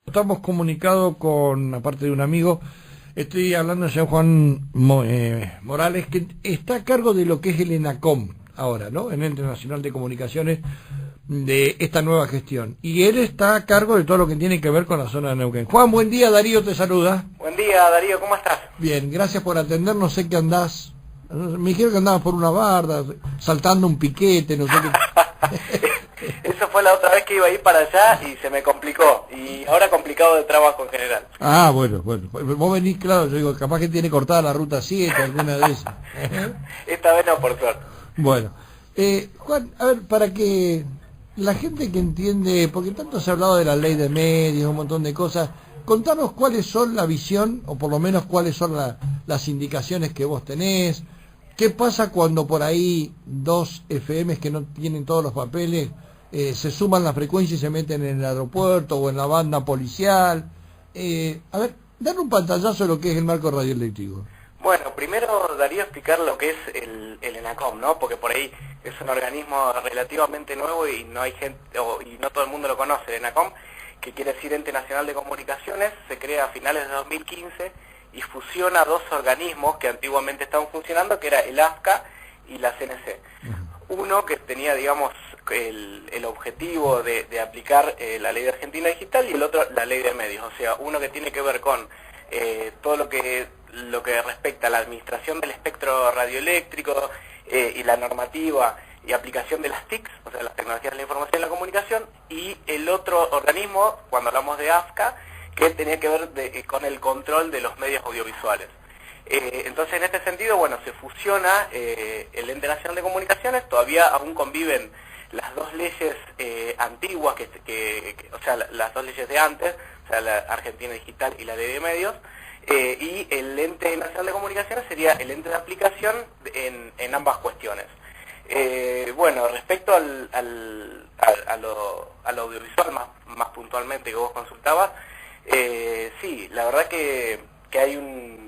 Estamos comunicados con, aparte de un amigo, estoy hablando del señor Juan Morales, que está a cargo de lo que es el ENACOM ahora, ¿no? El Ente Nacional de Comunicaciones, de esta nueva gestión. Y él está a cargo de todo lo que tiene que ver con la zona de Neuquén. Juan, buen día, Darío te saluda. Buen día, Darío, ¿cómo estás? Bien, gracias por atendernos, sé que andás, me dijeron que andabas por una barda, saltando un piquete, no sé qué. Eso fue la otra vez que iba a ir para allá y se me complicó. Y ahora complicado de trabajo en general. Ah, bueno. Vos venís, claro, yo digo, capaz que tiene cortada la ruta 7, alguna de esas. Esta vez no, por suerte. Bueno, Juan, a ver, para que la gente que entiende, porque tanto se ha hablado de la ley de medios, un montón de cosas, contanos cuáles son la visión, o por lo menos cuáles son las indicaciones que vos tenés. ¿Qué pasa cuando por ahí dos FMs que no tienen todos los papeles se suman la frecuencia y se meten en el aeropuerto o en la banda policial? A ver, dar un pantallazo de lo que es el marco radioeléctrico. Bueno, primero, Darío, explicar lo que es el ENACOM, ¿no? Porque por ahí es un organismo relativamente nuevo y no hay gente, y no todo el mundo lo conoce. El ENACOM, que quiere decir Ente Nacional de Comunicaciones, se crea a finales de 2015 y fusiona dos organismos que antiguamente estaban funcionando, que era el AFCA y la CNC. Uno que tenía, digamos, el objetivo de aplicar la ley de Argentina Digital y el otro la ley de medios. O sea, uno que tiene que ver con todo lo que respecta a la administración del espectro radioeléctrico y la normativa y aplicación de las TICs, o sea, las tecnologías de la información y la comunicación, y el otro organismo, cuando hablamos de AFCA, que tenía que ver con el control de los medios audiovisuales. Entonces, en este sentido, bueno, se fusiona el Ente Nacional de Comunicaciones, todavía aún conviven las dos leyes antiguas, o sea, las dos leyes de antes, o sea, la Argentina Digital y la Ley de Medios, y el Ente Nacional de Comunicaciones sería el ente de aplicación en ambas cuestiones. Bueno, respecto a lo audiovisual, más puntualmente que vos consultabas, sí, la verdad que hay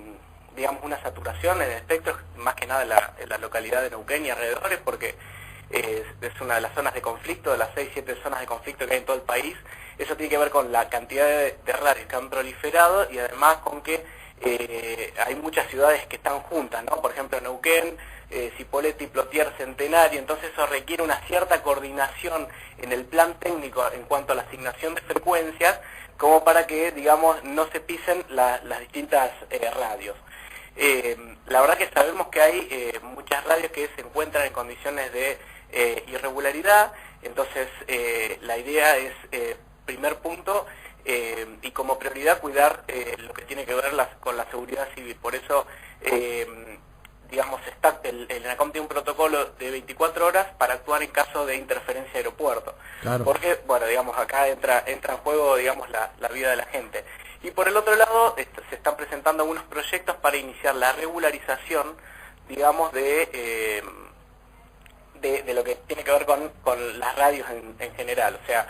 digamos, una saturación en el espectro, más que nada en la localidad de Neuquén y alrededores, porque es una de las zonas de conflicto, de las 6-7 zonas de conflicto que hay en todo el país. Eso tiene que ver con la cantidad de radios que han proliferado y además con que hay muchas ciudades que están juntas, ¿no? Por ejemplo, Neuquén, Cipolletti, Plotier, Centenario. Entonces eso requiere una cierta coordinación en el plan técnico en cuanto a la asignación de frecuencias, como para que, digamos, no se pisen las distintas radios. La verdad que sabemos que hay muchas radios que se encuentran en condiciones de irregularidad, entonces la idea es, primer punto, y como prioridad cuidar lo que tiene que ver con la seguridad civil. Por eso, digamos, el ENACOM tiene un protocolo de 24 horas para actuar en caso de interferencia de aeropuerto. Claro. Porque, bueno, digamos, acá entra en juego, digamos, la vida de la gente. Y por el otro lado, se están presentando algunos proyectos para iniciar la regularización, digamos, de lo que tiene que ver con las radios en general. O sea,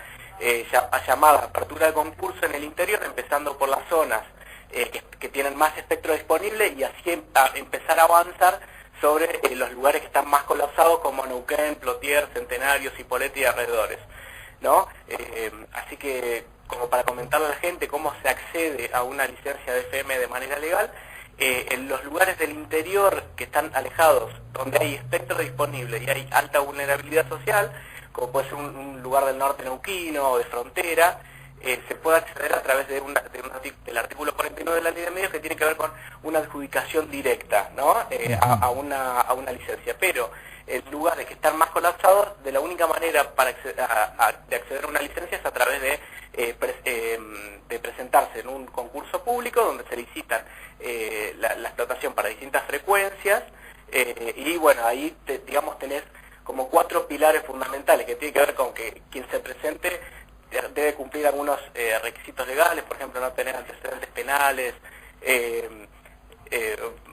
llamada apertura de concurso en el interior, empezando por las zonas que tienen más espectro disponible y así empezar a avanzar sobre los lugares que están más colapsados, como Neuquén, Plotier, Centenario, Cipolletti y alrededores, ¿no? Así que, como para comentarle a la gente cómo se accede a una licencia de FM de manera legal, en los lugares del interior que están alejados, donde hay espectro disponible y hay alta vulnerabilidad social, como puede ser un lugar del norte neuquino o de frontera, se puede acceder a través del artículo 49 de la Ley de Medios, que tiene que ver con una adjudicación directa, ¿no? A una licencia. Pero en lugares que están más colapsados, de la única manera de acceder a una licencia es a través de presentarse en un concurso público donde se licitan la explotación para distintas frecuencias, y bueno, ahí digamos tenés como 4 pilares fundamentales que tienen que ver con que quien se presente debe cumplir algunos requisitos legales, por ejemplo, no tener antecedentes penales,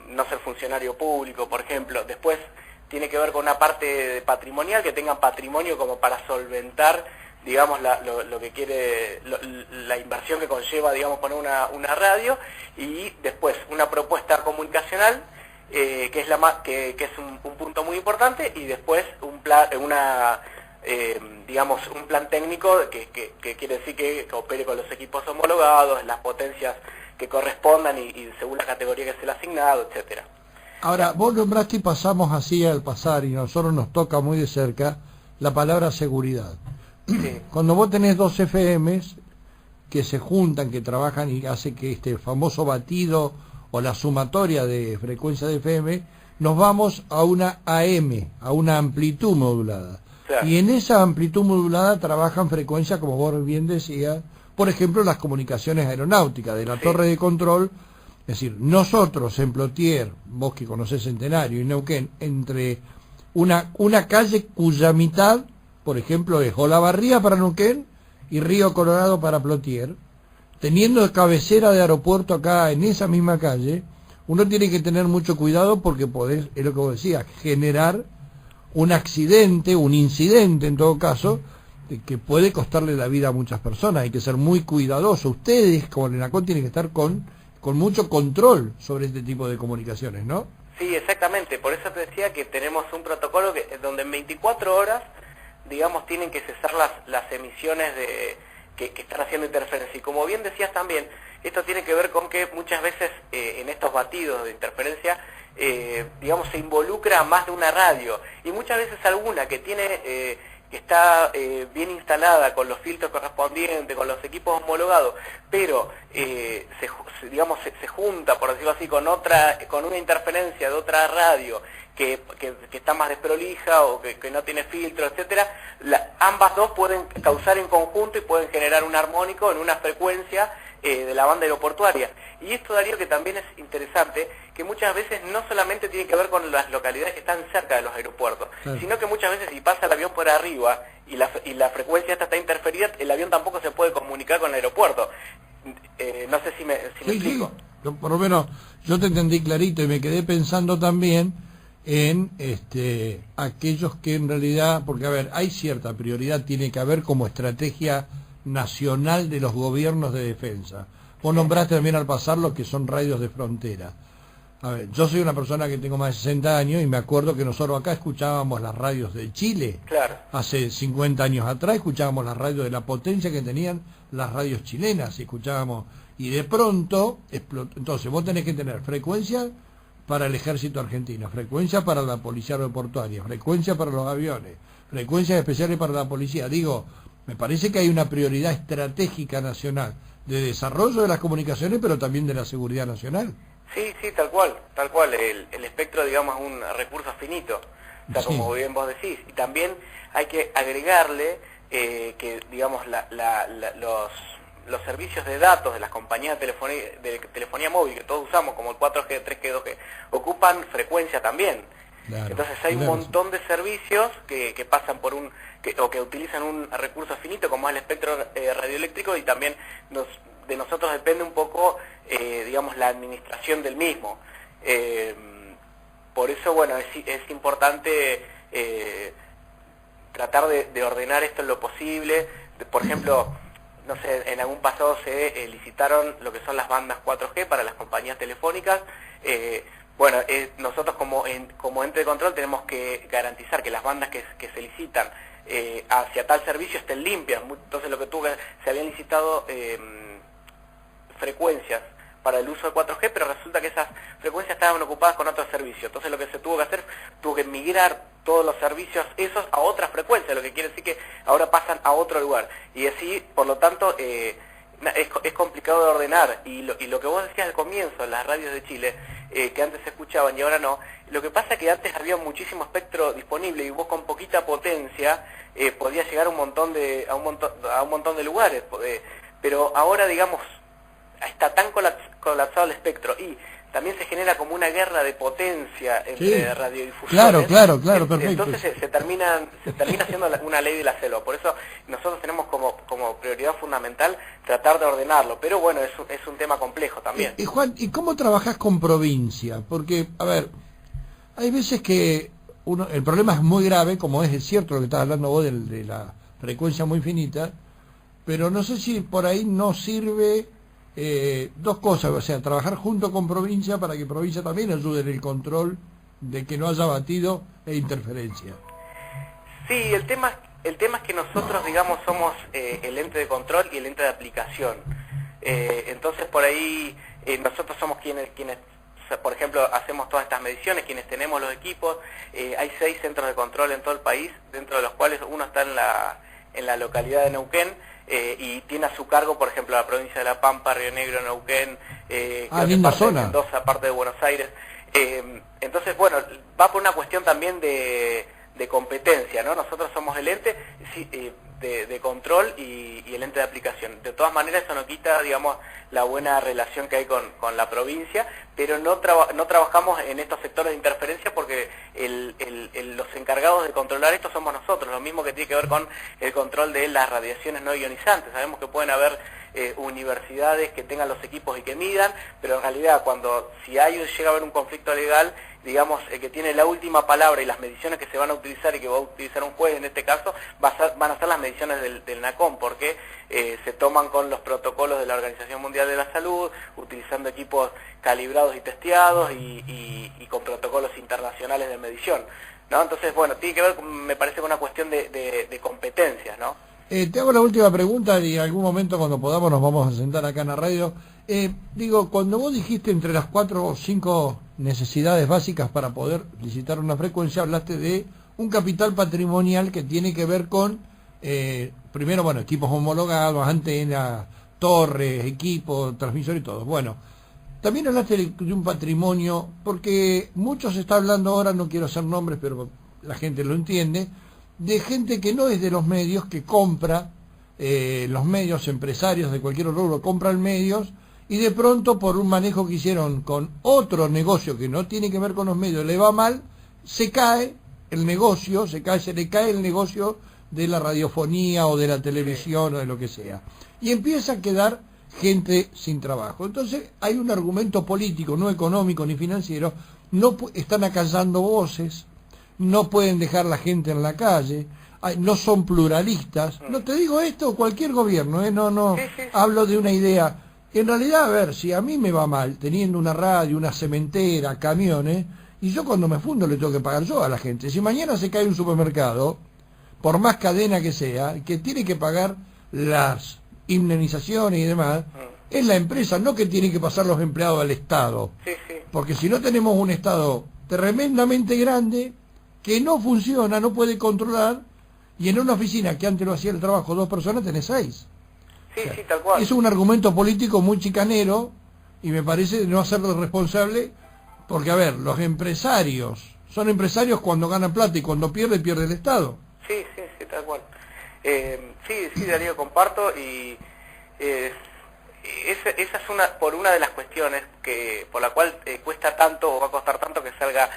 no ser funcionario público, por ejemplo. Después tiene que ver con una parte patrimonial, que tengan patrimonio como para solventar, digamos, lo que quiere, la inversión que conlleva, digamos, poner una radio, y después una propuesta comunicacional, que es un punto muy importante, y después digamos, un plan técnico que quiere decir que opere con los equipos homologados, las potencias que correspondan y según la categoría que se le ha asignado, etcétera. Ahora, vos nombraste y pasamos así al pasar, y a nosotros nos toca muy de cerca la palabra seguridad. Sí. Cuando vos tenés dos FMs que se juntan, que trabajan y hace que este famoso batido o la sumatoria de frecuencia de FM, nos vamos a una AM, a una amplitud modulada. Claro. Y en esa amplitud modulada trabajan frecuencias, como vos bien decías, por ejemplo, las comunicaciones aeronáuticas, de la torre de control. Es decir, nosotros en Plotier, vos que conocés Centenario y Neuquén, entre una calle cuya mitad, por ejemplo, es Olavarría para Neuquén y Río Colorado para Plotier, teniendo cabecera de aeropuerto acá en esa misma calle, uno tiene que tener mucho cuidado porque podés, es lo que vos decías, generar un accidente, un incidente en todo caso, que puede costarle la vida a muchas personas. Hay que ser muy cuidadosos. Ustedes, como el ENACOM, tienen que estar con mucho control sobre este tipo de comunicaciones, ¿no? Sí, exactamente. Por eso te decía que tenemos un protocolo donde en 24 horas, digamos, tienen que cesar las emisiones que están haciendo interferencia. Y como bien decías también, esto tiene que ver con que muchas veces en estos batidos de interferencia, digamos, se involucra a más de una radio. Y muchas veces alguna que tiene... que está bien instalada con los filtros correspondientes, con los equipos homologados, pero se junta, por decirlo así, con una interferencia de otra radio que está más desprolija o que no tiene filtro, etcétera, ambas dos pueden causar en conjunto y pueden generar un armónico en una frecuencia de la banda aeroportuaria. Y esto, Darío, que también es interesante, que muchas veces no solamente tiene que ver con las localidades que están cerca de los aeropuertos, sino que muchas veces si pasa el avión por arriba y la frecuencia esta está interferida, el avión tampoco se puede comunicar con el aeropuerto. No sé si me explico. Sí. Por lo menos yo te entendí clarito y me quedé pensando también en aquellos que en realidad, porque a ver, hay cierta prioridad, tiene que haber como estrategia nacional de los gobiernos de defensa. Vos nombraste también al pasar los que son radios de frontera. A ver, yo soy una persona que tengo más de 60 años y me acuerdo que nosotros acá escuchábamos las radios de Chile. Claro. Hace 50 años atrás escuchábamos las radios de la potencia que tenían las radios chilenas, escuchábamos, y de pronto explotó. Entonces vos tenés que tener frecuencia para el ejército argentino, frecuencia para la policía aeroportuaria, frecuencia para los aviones, frecuencias especiales para la policía. Digo, me parece que hay una prioridad estratégica nacional de desarrollo de las comunicaciones, pero también de la seguridad nacional. Sí, tal cual. El espectro, digamos, es un recurso finito, o sea, como bien vos decís. Y también hay que agregarle que, digamos, los servicios de datos de las compañías de telefonía móvil que todos usamos, como el 4G, 3G, 2G, ocupan frecuencia también. Claro, entonces hay un montón de servicios que pasan por o que utilizan un recurso finito como es el espectro radioeléctrico, y también de nosotros depende un poco, digamos, la administración del mismo. Por eso, bueno, es importante tratar de ordenar esto en lo posible. Por ejemplo, no sé, en algún pasado se licitaron lo que son las bandas 4G para las compañías telefónicas. Bueno, nosotros como ente de control tenemos que garantizar que las bandas que se licitan hacia tal servicio estén limpias. Entonces lo que se habían licitado frecuencias para el uso de 4G, pero resulta que esas frecuencias estaban ocupadas con otros servicios. Entonces lo que se tuvo que hacer, tuvo que migrar todos los servicios esos a otras frecuencias, lo que quiere decir que ahora pasan a otro lugar. Y así, por lo tanto, es complicado de ordenar. Y lo que vos decías al comienzo, las radios de Chile, que antes se escuchaban y ahora no, lo que pasa es que antes había muchísimo espectro disponible y vos con poquita potencia podías llegar a un montón de lugares. Pero ahora, digamos, está tan colapsado el espectro y también se genera como una guerra de potencia entre radiodifusores. Claro, perfecto. Entonces se termina siendo una ley de la selva. Por eso nosotros tenemos como prioridad fundamental tratar de ordenarlo. Pero bueno, es un tema complejo también. Y Juan, ¿y cómo trabajás con provincia? Porque, a ver, hay veces que el problema es muy grave, como es cierto lo que estás hablando vos de la frecuencia muy finita, pero no sé si por ahí no sirve... dos cosas, o sea, trabajar junto con provincia para que provincia también ayude en el control de que no haya batido e interferencia. Sí, el tema El tema es que nosotros, digamos, somos el ente de control y el ente de aplicación. Entonces, por ahí, nosotros somos quienes, por ejemplo, hacemos todas estas mediciones, quienes tenemos los equipos. Hay 6 centros de control en todo el país, dentro de los cuales uno está en la localidad de Neuquén, y tiene a su cargo, por ejemplo, la provincia de La Pampa, Río Negro, Neuquén, linda zona. de Mendoza, parte de Buenos Aires. Entonces, bueno, va por una cuestión también de competencia, ¿no? Nosotros somos el ente de control y el ente de aplicación. De todas maneras, eso no quita, digamos, la buena relación que hay con la provincia, pero no trabajamos en estos sectores de interferencia porque los encargados de controlar esto somos nosotros, lo mismo que tiene que ver con el control de las radiaciones no ionizantes. Sabemos que pueden haber universidades que tengan los equipos y que midan, pero en realidad llega a haber un conflicto legal, digamos, el que tiene la última palabra y las mediciones que se van a utilizar y que va a utilizar un juez en este caso, van a ser las mediciones del NACOM, porque se toman con los protocolos de la Organización Mundial de la Salud, utilizando equipos calibrados y testeados y con protocolos internacionales de medición, ¿no? Entonces, bueno, tiene que ver, me parece, con una cuestión de competencias, ¿no? Te hago la última pregunta y en algún momento cuando podamos nos vamos a sentar acá en la radio. Digo, cuando vos dijiste entre las 4 o 5 necesidades básicas para poder licitar una frecuencia, hablaste de un capital patrimonial que tiene que ver con, primero, bueno, equipos homologados, antenas, torres, equipos, transmisor y todo. Bueno, también hablaste de un patrimonio, porque mucho se está hablando ahora, no quiero hacer nombres, pero la gente lo entiende, de gente que no es de los medios, que compra los medios, empresarios de cualquier rubro compran medios, y de pronto por un manejo que hicieron con otro negocio que no tiene que ver con los medios, le va mal, se cae el negocio, se le cae el negocio de la radiofonía o de la televisión o de lo que sea, y empieza a quedar gente sin trabajo. Entonces hay un argumento político, no económico ni financiero, no están acallando voces, no pueden dejar la gente en la calle, no son pluralistas. No te digo esto cualquier gobierno, no hablo de una idea. En realidad, a ver, si a mí me va mal teniendo una radio, una cementera, camiones, y yo cuando me fundo le tengo que pagar yo a la gente. Si mañana se cae un supermercado, por más cadena que sea, que tiene que pagar las indemnizaciones y demás, es la empresa, no que tienen que pasar los empleados al Estado. Porque si no tenemos un Estado tremendamente grande, que no funciona, no puede controlar, y en una oficina que antes lo hacía el trabajo 2 personas, tenés 6. Sí, tal cual. Es un argumento político muy chicanero, y me parece no hacerlo responsable, porque, a ver, los empresarios son empresarios cuando ganan plata y cuando pierden, pierde el Estado. Sí, tal cual. Sí, Darío, comparto, y esa es una de las cuestiones por la cual cuesta tanto o va a costar tanto que salga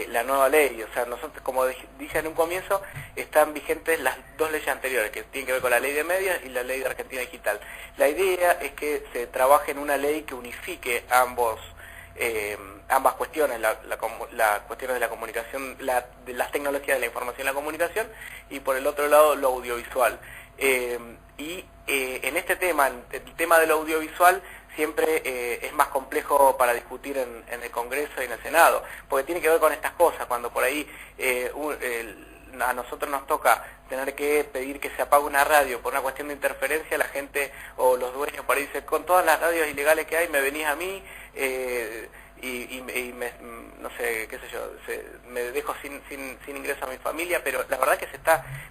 la nueva ley. O sea, nosotros, como dije en un comienzo, están vigentes las 2 leyes anteriores, que tienen que ver con la ley de medios y la ley de Argentina Digital. La idea es que se trabaje en una ley que unifique ambas cuestiones, las cuestiones de la comunicación, de las tecnologías de la información y la comunicación, y por el otro lado lo audiovisual. En este tema, el tema del audiovisual, siempre es más complejo para discutir en el Congreso y en el Senado, porque tiene que ver con estas cosas, cuando por ahí a nosotros nos toca tener que pedir que se apague una radio por una cuestión de interferencia, la gente o los dueños por ahí dicen, con todas las radios ilegales que hay, me venís a mí, no sé, qué sé yo, me dejo sin ingreso a mi familia, pero la verdad que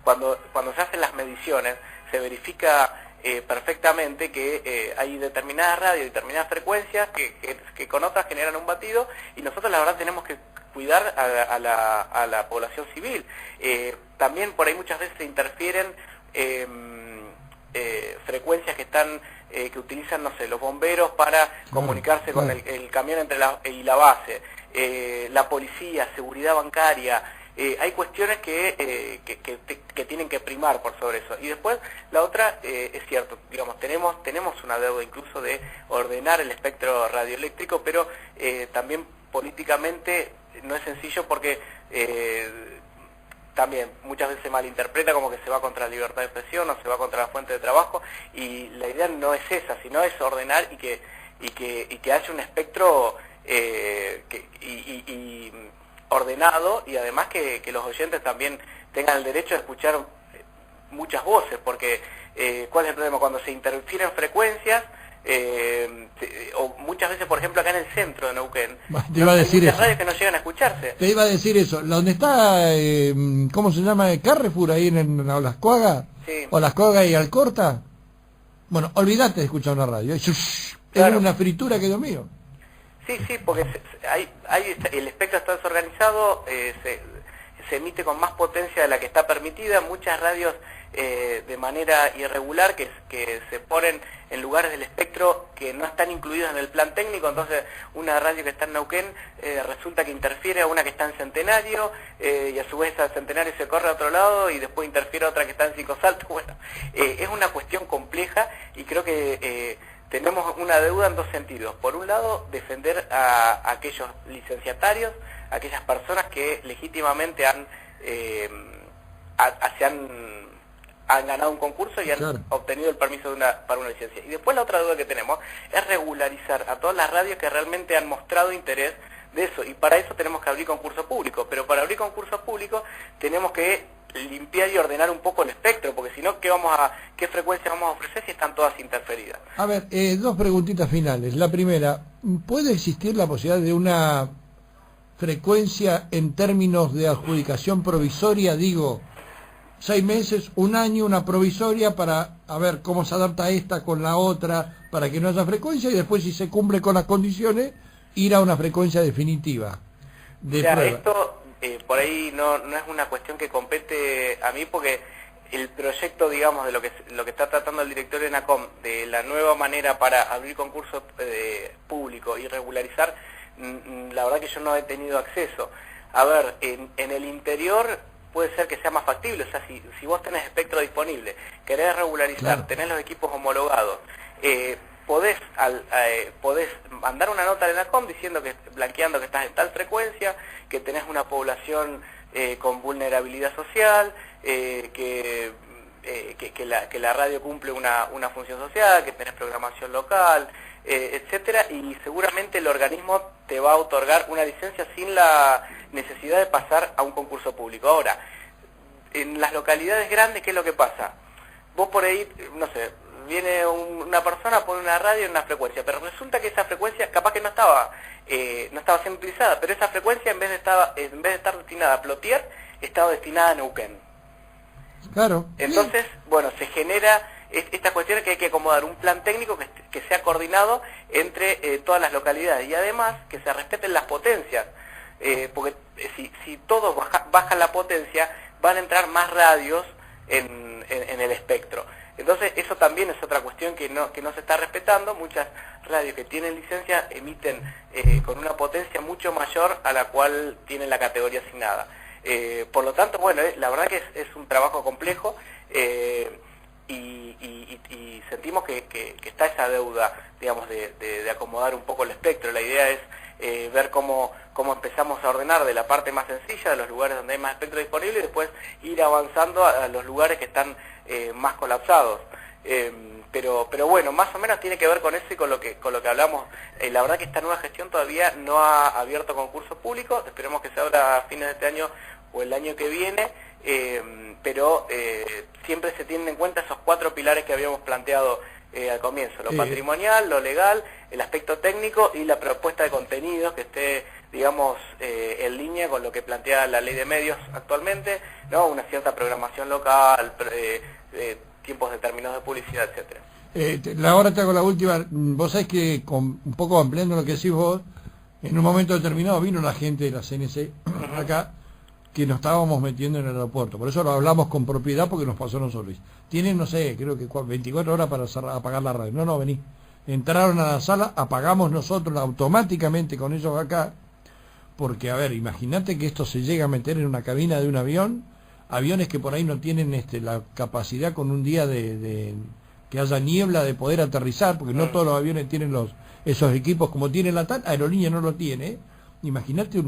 cuando se hacen las mediciones, se verifica perfectamente que hay determinadas radios, determinadas frecuencias que con otras generan un batido, y nosotros la verdad tenemos que cuidar a la población civil. También por ahí muchas veces se interfieren frecuencias que utilizan, no sé, los bomberos para comunicarse con el camión y la base, la policía, seguridad bancaria. Hay cuestiones que tienen que primar por sobre eso. Y después, la otra, es cierto, digamos, tenemos una deuda incluso de ordenar el espectro radioeléctrico, pero también políticamente no es sencillo porque también muchas veces se malinterpreta como que se va contra la libertad de expresión o se va contra la fuente de trabajo, y la idea no es esa, sino es ordenar y que haya un espectro ordenado, y además que los oyentes también tengan el derecho de escuchar muchas voces, porque ¿cuál es el problema? Cuando se interfieren frecuencias, o muchas veces, por ejemplo, acá en el centro de Neuquén, te iba a decir hay muchas eso. radios que no llegan a escucharse. Te iba a decir eso. ¿Dónde está, cómo se llama, Carrefour, ahí en Olascoaga? Sí. Olascoaga y Alcorta. Bueno, olvídate de escuchar una radio. Es Claro. una fritura que Dios mío. Sí, porque el espectro está desorganizado, se emite con más potencia de la que está permitida, muchas radios de manera irregular que se ponen en lugares del espectro que no están incluidos en el plan técnico, entonces una radio que está en Neuquén resulta que interfiere a una que está en Centenario, y a su vez a Centenario se corre a otro lado y después interfiere a otra que está en Cinco Saltos. Bueno, es una cuestión compleja y creo que tenemos una deuda en dos sentidos. Por un lado, defender a aquellos licenciatarios, a aquellas personas que legítimamente han ganado un concurso y han Claro. obtenido el permiso para una licencia. Y después la otra duda que tenemos es regularizar a todas las radios que realmente han mostrado interés de eso. Y para eso tenemos que abrir concurso público. Pero para abrir concurso público tenemos que limpiar y ordenar un poco el espectro, porque si no, ¿qué frecuencia vamos a ofrecer si están todas interferidas? A ver, dos preguntitas finales. La primera, ¿puede existir la posibilidad de una frecuencia en términos de adjudicación provisoria? Digo, 6 meses, un año, una provisoria para a ver cómo se adapta esta con la otra, para que no haya frecuencia, y después, si se cumple con las condiciones, ir a una frecuencia definitiva de Ya, prueba. esto por ahí no es una cuestión que compete a mí, porque el proyecto, digamos, de lo que está tratando el directorio de ENACOM, de la nueva manera para abrir concursos público y regularizar, la verdad que yo no he tenido acceso. A ver, en el interior puede ser que sea más factible, o sea, si vos tenés espectro disponible, querés regularizar, Claro. tenés los equipos homologados, podés mandar una nota al ENACOM diciendo blanqueando que estás en tal frecuencia, que tenés una población con vulnerabilidad social, que la radio cumple una función social, que tenés programación local, etcétera, y seguramente el organismo te va a otorgar una licencia sin la necesidad de pasar a un concurso público. Ahora, en las localidades grandes, ¿qué es lo que pasa? Vos por ahí, no sé, viene una persona, pone una radio en una frecuencia, pero resulta que esa frecuencia capaz que no estaba siendo utilizada, pero esa frecuencia en vez de estar destinada a Plotier, estaba destinada a Neuquén. Claro. Entonces, bueno, se genera esta cuestión que hay que acomodar un plan técnico que sea coordinado entre todas las localidades y además que se respeten las potencias, porque si todos bajan la potencia, van a entrar más radios en el espectro. Entonces eso también es otra cuestión que no se está respetando. Muchas radios que tienen licencia emiten con una potencia mucho mayor a la cual tienen la categoría asignada. Por lo tanto, bueno, la verdad que es un trabajo complejo, y sentimos que está esa deuda, digamos, de acomodar un poco el espectro. La idea es ver cómo empezamos a ordenar de la parte más sencilla, de los lugares donde hay más espectro disponible, y después ir avanzando a los lugares que están más colapsados. Pero bueno, más o menos tiene que ver con eso y con lo que hablamos. La verdad que esta nueva gestión todavía no ha abierto concursos públicos, esperemos que se abra a fines de este año o el año que viene, pero siempre se tienen en cuenta esos 4 pilares que habíamos planteado al comienzo: lo patrimonial, lo legal, el aspecto técnico y la propuesta de contenidos que esté, digamos, en línea con lo que plantea la ley de medios actualmente, ¿no? Una cierta programación local, tiempos determinados de publicidad, etcétera. Ahora te hago la última. Vos sabés que, un poco ampliando lo que decís vos, en un momento determinado vino la gente de la CNC acá, que nos estábamos metiendo en el aeropuerto. Por eso lo hablamos con propiedad, porque nos pasó a nosotros. Tienen, no sé, creo que 24 horas para apagar la radio. No, vení. Entraron a la sala, apagamos nosotros automáticamente con ellos acá, porque, a ver, imagínate que esto se llega a meter en una cabina de un avión, aviones que por ahí no tienen la capacidad con un día de que haya niebla de poder aterrizar, porque no todos los aviones tienen esos equipos como tiene la TAN, Aerolínea no lo tiene. Imagínate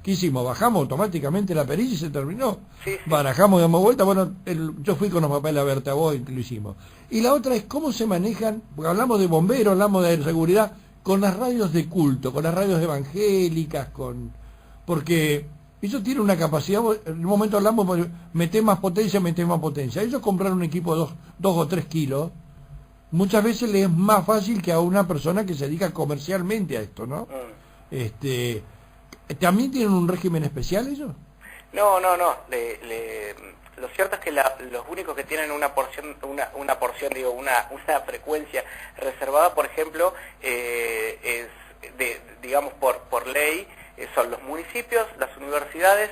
¿qué hicimos? Bajamos automáticamente la perilla y se terminó. Sí. Barajamos y damos vuelta. Bueno, yo fui con los papeles a verte a vos y lo hicimos. Y la otra es cómo se manejan, porque hablamos de bomberos, hablamos de seguridad, con las radios de culto, con las radios evangélicas, porque Ellos tienen una capacidad, en un momento hablamos, meter más potencia, meter más potencia. Ellos comprar un equipo de 2 o 3 kilos, muchas veces les es más fácil que a una persona que se dedica comercialmente a esto, ¿no? ¿También tienen un régimen especial ellos? No. Lo cierto es que los únicos que tienen una porción, una frecuencia reservada, por ejemplo, es digamos por ley, son los municipios, las universidades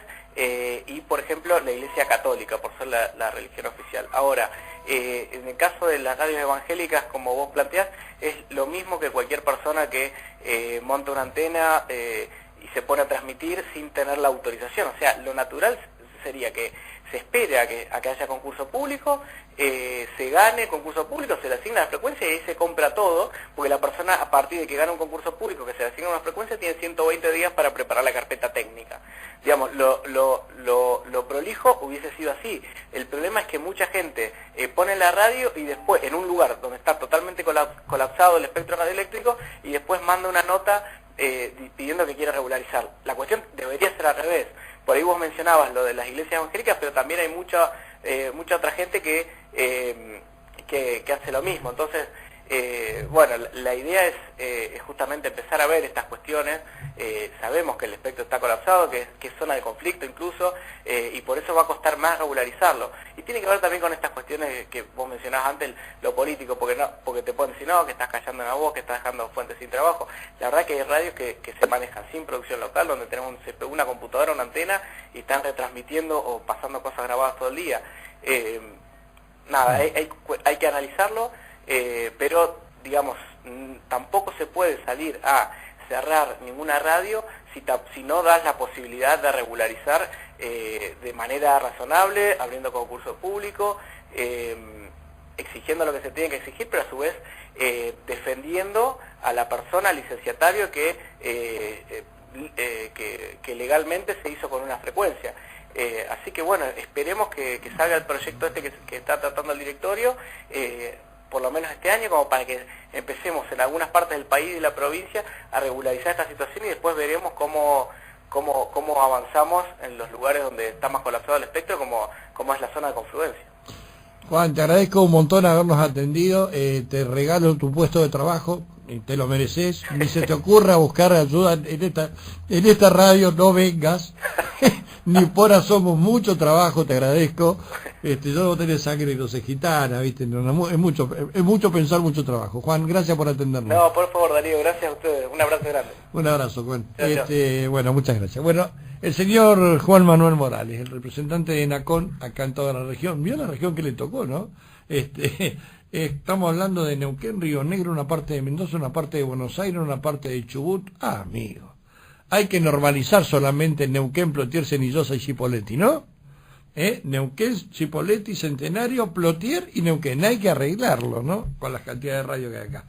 y, por ejemplo, la Iglesia Católica, por ser la religión oficial. Ahora, en el caso de las radios evangélicas, como vos planteás, es lo mismo que cualquier persona que monta una antena y se pone a transmitir sin tener la autorización. O sea, lo natural sería que se espere a que haya concurso público, se gane concurso público, se le asigna la frecuencia y ahí se compra todo, porque la persona, a partir de que gana un concurso público que se le asigna una frecuencia, tiene 120 días para preparar la carpeta técnica. Digamos, lo prolijo hubiese sido así. El problema es que mucha gente pone la radio y después, en un lugar donde está totalmente colapsado el espectro radioeléctrico, y después manda una nota pidiendo que quiera regularizar. La cuestión debería ser al revés. Por ahí vos mencionabas lo de las iglesias evangélicas, pero también hay mucha otra gente que hace lo mismo. Entonces, bueno, la idea es justamente empezar a ver estas cuestiones. Sabemos que el espectro está colapsado, que es zona de conflicto incluso, y por eso va a costar más regularizarlo. Y tiene que ver también con estas cuestiones que vos mencionabas antes, lo político, porque te pueden decir, no, que estás callando una voz, que estás dejando fuentes sin trabajo. La verdad que hay radios que se manejan sin producción local, donde tenemos un CPU, una computadora, una antena, y están retransmitiendo o pasando cosas grabadas todo el día. Nada, hay que analizarlo. Pero, digamos, tampoco se puede salir a cerrar ninguna radio si no das la posibilidad de regularizar de manera razonable, abriendo concurso público, exigiendo lo que se tiene que exigir, pero a su vez defendiendo a la persona, al licenciatario que legalmente se hizo con una frecuencia. Así que bueno, esperemos que salga el proyecto este que está tratando el directorio, por lo menos este año, como para que empecemos en algunas partes del país y de la provincia a regularizar esta situación, y después veremos cómo avanzamos en los lugares donde está más colapsado el espectro, como es la zona de confluencia. Juan, te agradezco un montón habernos atendido, te regalo tu puesto de trabajo, te lo mereces, ni se te ocurra buscar ayuda en esta radio, no vengas, ni por somos mucho trabajo, te agradezco. Yo no tenés sangre no sé gitana, ¿viste? No, es mucho pensar, mucho trabajo. Juan, gracias por atendernos. No, por favor, Darío, gracias a ustedes. Un abrazo grande. Un abrazo, Juan. Bueno, muchas gracias. Bueno, el señor Juan Manuel Morales, el representante de ENACOM acá en toda la región. Vio la región que le tocó, ¿no? Estamos hablando de Neuquén, Río Negro, una parte de Mendoza, una parte de Buenos Aires, una parte de Chubut. Ah, amigo. Hay que normalizar solamente Neuquén, Plotier, Cenillosa y Chipoleti, ¿no? Neuquén, Chipoleti, Centenario, Plotier y Neuquén. Hay que arreglarlo, ¿no? Con las cantidades de radio que hay acá.